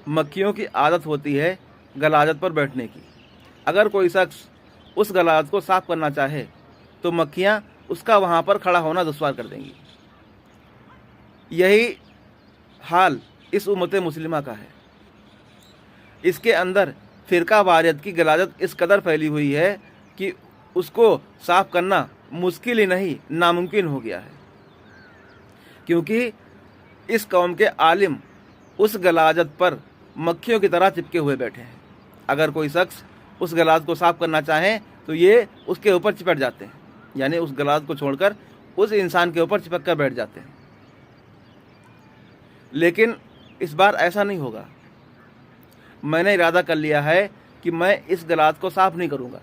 मक्खियों की आदत होती है गलाजत पर बैठने की। अगर कोई शख्स उस गलाजत को साफ करना चाहे तो मक्खियाँ उसका वहाँ पर खड़ा होना दुश्वार कर देंगी। यही हाल इस उम्मत मुस्लिमा का है। इसके अंदर फ़िरका वारियत की गलाजत इस कदर फैली हुई है कि उसको साफ करना मुश्किल ही नहीं नामुमकिन हो गया है, क्योंकि इस कौम के आलिम उस गलाजत पर मक्खियों की तरह चिपके हुए बैठे हैं। अगर कोई शख्स उस गलाज को साफ करना चाहे तो ये उसके ऊपर चिपट जाते हैं, यानी उस गलाज को छोड़कर उस इंसान के ऊपर चिपक कर बैठ जाते हैं। लेकिन इस बार ऐसा नहीं होगा। मैंने इरादा कर लिया है कि मैं इस गलाज को साफ नहीं करूँगा।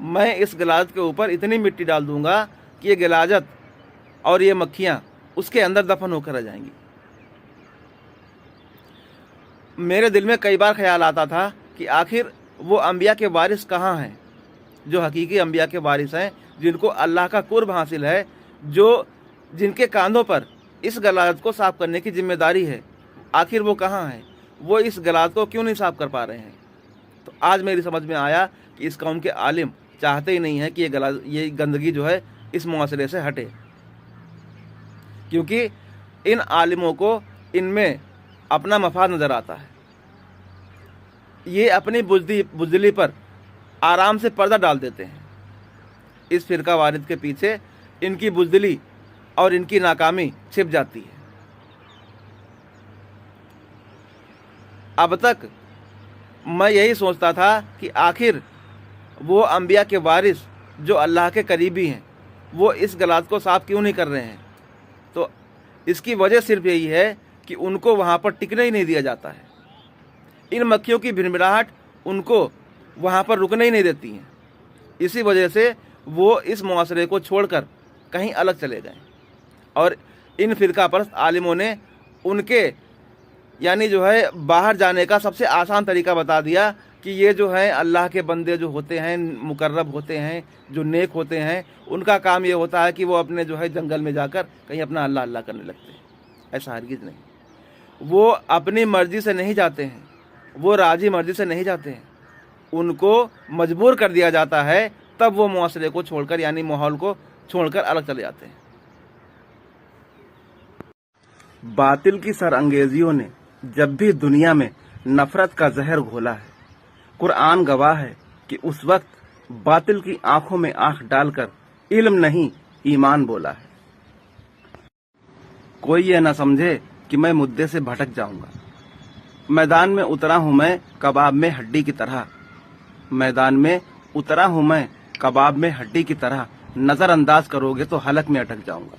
मैं इस गलाजत के ऊपर इतनी मिट्टी डाल दूंगा कि ये गलाजत और ये मक्खियाँ उसके अंदर दफन होकर रह जाएंगी। मेरे दिल में कई बार ख्याल आता था कि आखिर वो अंबिया के वारिस कहाँ हैं, जो हकीकी अंबिया के वारिस हैं, जिनको अल्लाह का कुर्ब हासिल है, जो जिनके कांधों पर इस गलाजत को साफ करने की जिम्मेदारी है। आखिर वो कहाँ हैं? वो इस गलाजत को क्यों नहीं साफ कर पा रहे हैं? तो आज मेरी समझ में आया कि इस कौम के आलिम चाहते ही नहीं है कि ये गंदगी जो है इस मुआशरे से हटे, क्योंकि इन आलिमों को इनमें अपना मफाद नज़र आता है। ये अपनी बुज़दिली पर आराम से पर्दा डाल देते हैं। इस फ़िरका वारिद के पीछे इनकी बुज़दिली और इनकी नाकामी छिप जाती है। अब तक मैं यही सोचता था कि आखिर वो अंबिया के वारिस जो अल्लाह के करीबी हैं, वो इस गलाजत को साफ क्यों नहीं कर रहे हैं? तो इसकी वजह सिर्फ यही है कि उनको वहाँ पर टिकने ही नहीं दिया जाता है। इन मक्खियों की भिनभिनाहट उनको वहाँ पर रुकने ही नहीं देती हैं। इसी वजह से वो इस मुआशरे को छोड़कर कहीं अलग चले गए और इन फ़िरका परस्त आलिमों ने उनके यानी जो है बाहर जाने का सबसे आसान तरीका बता दिया कि ये जो है अल्लाह के बंदे जो होते हैं, मुकर्रब होते हैं, जो नेक होते हैं, उनका काम ये होता है कि वो अपने जो है जंगल में जाकर कहीं अपना अल्लाह अल्लाह करने लगते हैं। ऐसा हरगिज़ नहीं। वो अपनी मर्ज़ी से नहीं जाते हैं, वो राजी मर्ज़ी से नहीं जाते हैं। उनको मजबूर कर दिया जाता है, तब वो मुआशरे को छोड़कर यानी माहौल को छोड़कर अलग चले जाते हैं। बातिल की सरअंगेजियों ने जब भी दुनिया में नफरत का जहर घोला है, कुरान गवाह है कि उस वक्त बातिल की आंखों में आंख डालकर इल्म नहीं ईमान बोला है। कोई ये न समझे कि मैं मुद्दे से भटक जाऊंगा। मैदान में उतरा हूं मैं कबाब में हड्डी की तरह। मैदान में उतरा हूं मैं कबाब में हड्डी की तरह। नजरअंदाज करोगे तो हलक में अटक जाऊंगा।